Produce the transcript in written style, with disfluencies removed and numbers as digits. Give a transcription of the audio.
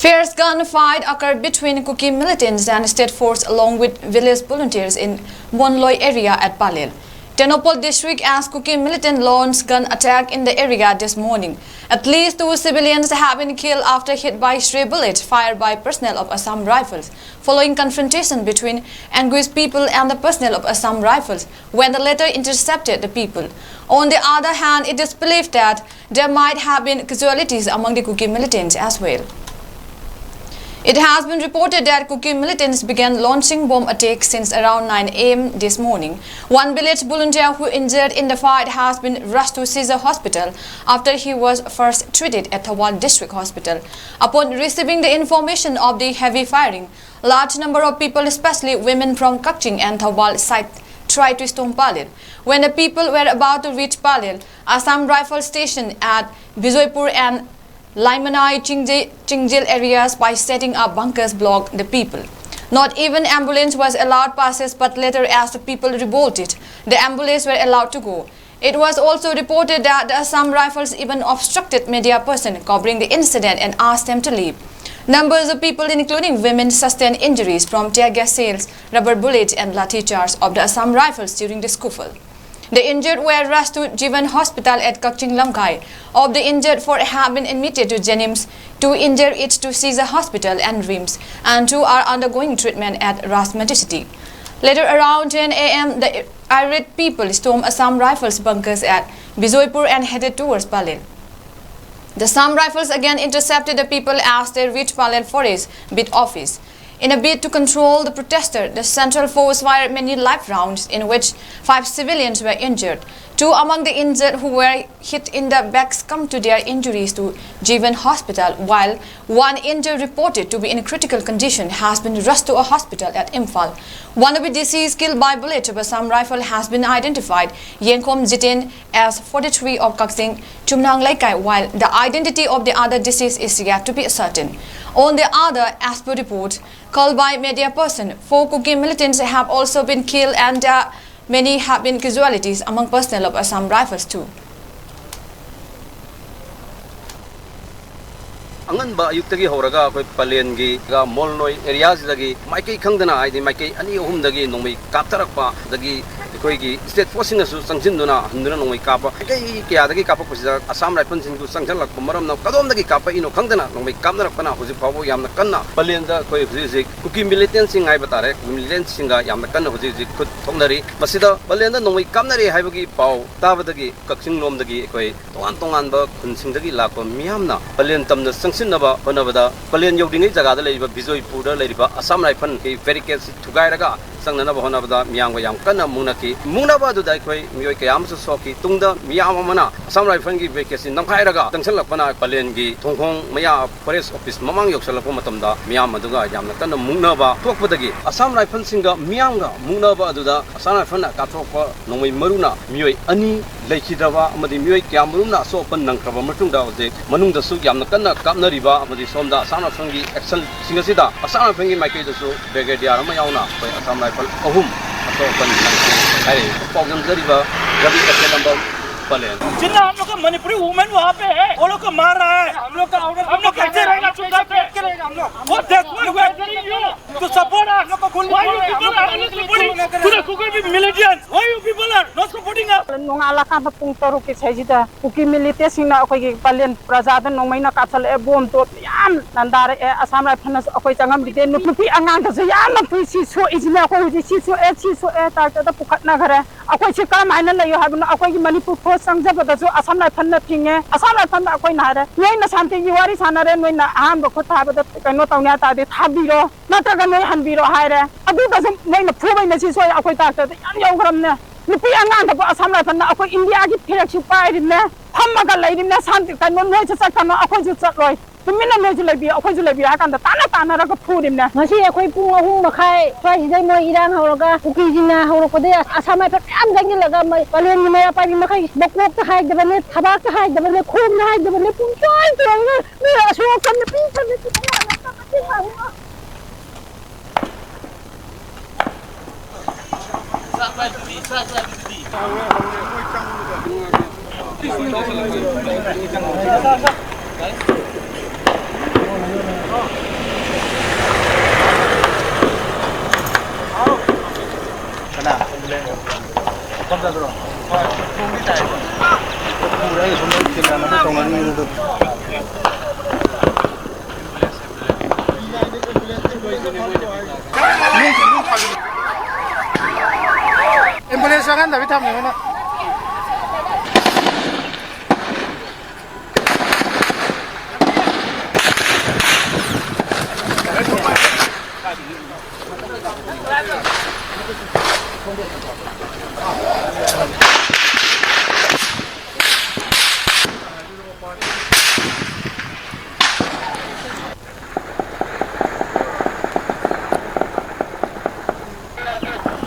Fierce gunfight occurred between Kuki militants and state force along with village volunteers in Monloi area at Palil. Tenopol district as Kuki militant launched gun attack in the area this morning. At least 2 civilians have been killed after hit by stray bullets fired by personnel of Assam Rifles, following confrontation between angry people and the personnel of Assam Rifles when the latter intercepted the people. On the other hand, it is believed that there might have been casualties among the Kuki militants as well. It has been reported that Kuki militants began launching bomb attacks since around 9 a.m. this morning. One village volunteer who injured in the fight has been rushed to Caesar Hospital after he was first treated at Thawal District Hospital. Upon receiving the information of the heavy firing, large number of people, especially women from Kakching and Thawal site, tried to storm Palil. When the people were about to reach Palil, Assam Rifle Station at Bijoypur and Laimanai Chingjil areas by setting up bunkers blocked the people. Not even ambulance was allowed passes, but later as the people revolted, the ambulance were allowed to go. It was also reported that the Assam Rifles even obstructed media person covering the incident and asked them to leave. Numbers of people, including women, sustained injuries from tear gas shells, rubber bullets and lathi charge of the Assam Rifles during the scuffle. The injured were rushed to Jivan Hospital at Kakching Lamkai. Of the injured, 4 have been admitted to Jenims, 2 injured each to Caesar Hospital and RIMS, and 2 are undergoing treatment at Ras Medicity. Later around 10 a.m., the irate people stormed Assam Rifles bunkers at Bijoypur and headed towards Palil. The Assam Rifles again intercepted the people as they reached Palil Forest Bid office. In a bid to control the protester, the Central Force fired many live rounds in which 5 civilians were injured. 2 among the injured who were hit in the back succumbed to their injuries to Jivan Hospital, while 1 injured reported to be in critical condition has been rushed to a hospital at Imphal. One of the deceased killed by bullet of Assam Rifle has been identified, 𝐴𝐂𝐿 𝐆𝐔𝐍𝐅 as 43 of Kakching Chumnang Laikai, while the identity of the other deceased is yet to be ascertained. On the other, as per report called by media person, 4 Kuki militants have also been killed and many have been casualties among personnel of Assam Rifles too. Anganba ayuktagi horaga koi palengi ga molnoi areas dagi maikai khangdana aidi maikai ani ohum dagi nongmai kaptarakpa dagi koigi state force na su sangjinduna handuna nongmai kapa kai kya dagi kapa pusida Assam Rifles sing ku sangjalak maram na kadom dagi kapa ino khangdana nongmai kamnarakpana huji phawo yamna kanna palenda koi huji Kuki militants sing ai batare militants singa yamna kanna huji khut thongnari masida palenda nongmai kamnari haibagi pau tabadagi Kakching lom dagi koi tongan ba khunsing dagi lakpa miyamna palen tamna sinaba honabada palen yodingai jaga leiba Bijoypur da leiba Assam Rifle ki barricades thugairaga sangnana honabada miyamga yam kana munaba du dai khoi miyoi kayam su soki tungda miyam amana Assam Rifle ki barricades namkhairaga tangsalakpana palen gi thongkhong maya forest office mamang yoksalakpa matamda miyam aduga yamna kana munaba thokpadagi Assam Rifle singa miyamga munaba aduda Assam Rifle na kathokpa nongmai maruna miyoi ani leikhidaba amadi miyoi kyamruna so pan nangkraba matungda ode manungda su yamna kana kapna riba amadi somda Assam Rifle gi action singasida Assam Rifle gi maikai dasu brigadier ama yauna koi Assam Rifle ahum aso pan hai program jariba rabi kaselamba palen जिन्ना हम लोग का manipuri women वहाँ पे है वो लोग को मार रहा है हम लोग कैसे रहेगा चुपचाप कैसे रहेगा हम लोग वो देखो we are telling you to support us हम लोग को why you people are not supporting to the Kuki militants why you people are not supporting us nong alaka ba pung toru ke sajida Kuki militants singna akoi gi palen prajadan nong maina kathal e bom to yam nandare Assam Rifles akoi changam dite nupi angang ta yam na pi si so ijna akoi ji si so e ta ta pukhatna ghare akoi se kam aina la yo habna akoi gi manipur sangjabada jo Assam Rifle na thinge Assam Rifle na akoi na re noi na santi gi wari sanare noi na aham ba khotha habada kaino tawnya ta de thabiro nataga noi hanbiro haire adu da noi na phubai na si so akoi ta ta yam yaugram ne nupi angang ta Assam Rifle na akoi India gi phirek si pai rin ne thammaga leirin ne santi kaino noi cha sakano akoi ju chatloi tumina noi ju lebi akoi ju lebi akan da tana ra ka phurim ne ngasi akoi pung ahum makhai twai jidai moi irang horoga Kuki jina horokode Assam Rifle am gangi laga mai palen ni maya pari makhai bakok ta hai dabane thabak ta hai dabane khum na hai dabane pung choi turang ne aso kan ne ping kan ne Ambulance kan tapi tahu mana?